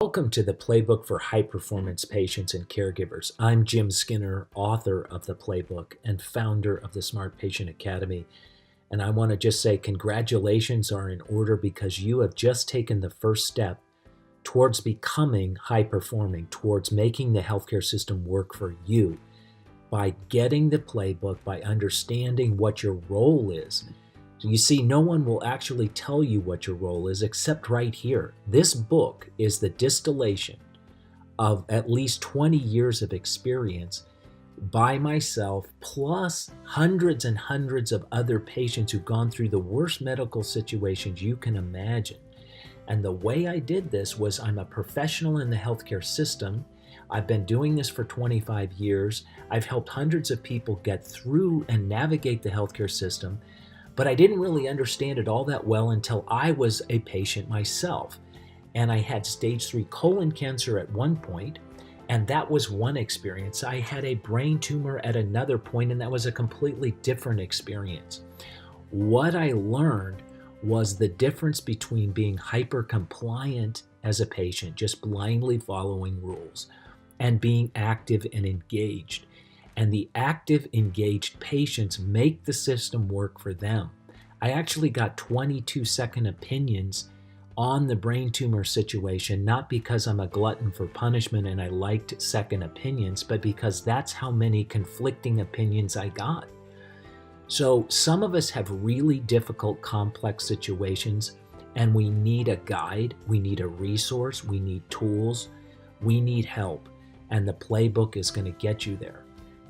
Welcome to the Playbook for High Performance Patients and Caregivers. I'm Jim Skinner, author of the Playbook and founder of the Smart Patient Academy. And I want to just say congratulations are in order because you have just taken the first step towards becoming high performing, towards making the healthcare system work for you by getting the Playbook, by understanding what your role is. You see, no one will actually tell you what your role is except right here. This book is the distillation of at least 20 years of experience by myself, plus hundreds and hundreds of other patients who've gone through the worst medical situations you can imagine. And the way I did this was I'm a professional in the healthcare system. I've been doing this for 25 years. I've helped hundreds of people get through and navigate the healthcare system. But I didn't really understand it all that well until I was a patient myself. And I had stage 3 colon cancer at one point, and that was one experience. I had a brain tumor at another point, and that was a completely different experience. What I learned was the difference between being hyper compliant as a patient, just blindly following rules, and being active and engaged. And the active, engaged patients make the system work for them. I actually got 22-second opinions on the brain tumor situation, not because I'm a glutton for punishment and I liked second opinions, but because that's how many conflicting opinions I got. So some of us have really difficult, complex situations, and we need a guide, we need a resource, we need tools, we need help, and the Playbook is going to get you there.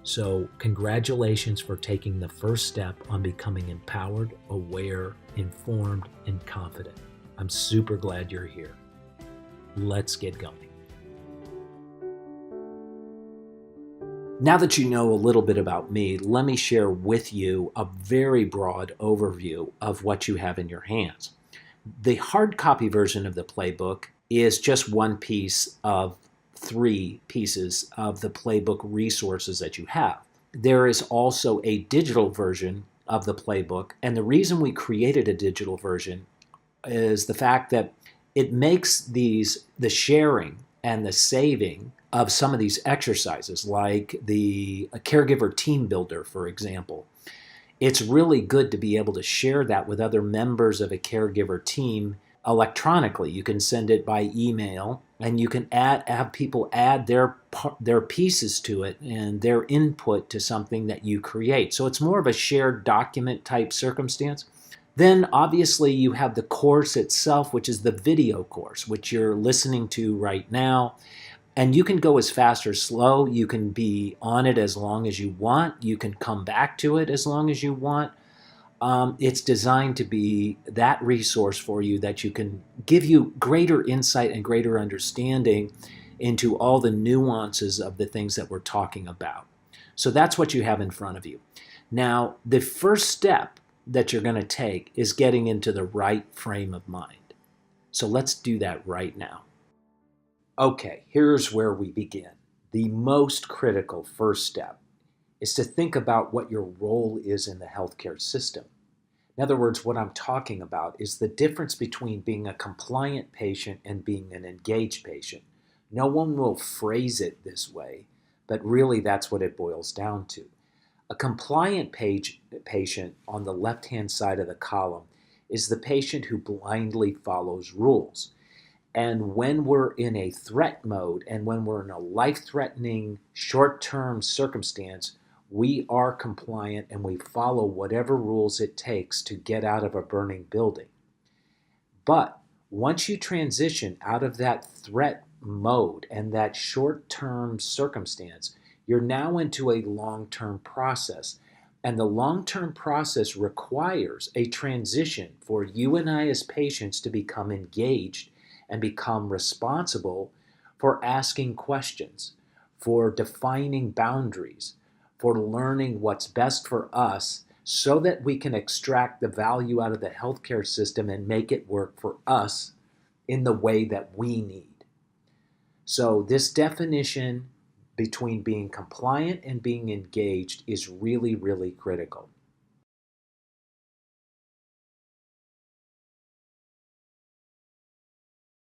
So congratulations for taking the first step on becoming empowered, aware, informed, and confident. I'm super glad you're here. Let's get going. Now that you know a little bit about me, let me share with you a very broad overview of what you have in your hands. The hard copy version of the Playbook is just one piece of 3 pieces of the Playbook resources that you have. There is also a digital version of the Playbook, and the reason we created a digital version is the fact that it makes the sharing and the saving of some of these exercises, like the caregiver team builder, for example. It's really good to be able to share that with other members of a caregiver team electronically. You can send it by email, and you can have people add their pieces to it and their input to something that you create. So it's more of a shared document type circumstance. Then obviously you have the course itself, which is the video course, which you're listening to right now. And you can go as fast or slow. You can be on it as long as you want. You can come back to it as long as you want. It's designed to be that resource for you that you can give you greater insight and greater understanding into all the nuances of the things that we're talking about. So that's what you have in front of you. Now, the first step that you're going to take is getting into the right frame of mind. So let's do that right now. Okay, here's where we begin. The most critical first step is to think about what your role is in the healthcare system. In other words, what I'm talking about is the difference between being a compliant patient and being an engaged patient. No one will phrase it this way, but really that's what it boils down to. A compliant patient on the left-hand side of the column is the patient who blindly follows rules. And when we're in a threat mode and when we're in a life-threatening short-term circumstance, we are compliant and we follow whatever rules it takes to get out of a burning building. But once you transition out of that threat mode and that short-term circumstance, you're now into a long-term process. And the long-term process requires a transition for you and I as patients to become engaged and become responsible for asking questions, for defining boundaries, for learning what's best for us so that we can extract the value out of the healthcare system and make it work for us in the way that we need. So this definition between being compliant and being engaged is really, really critical.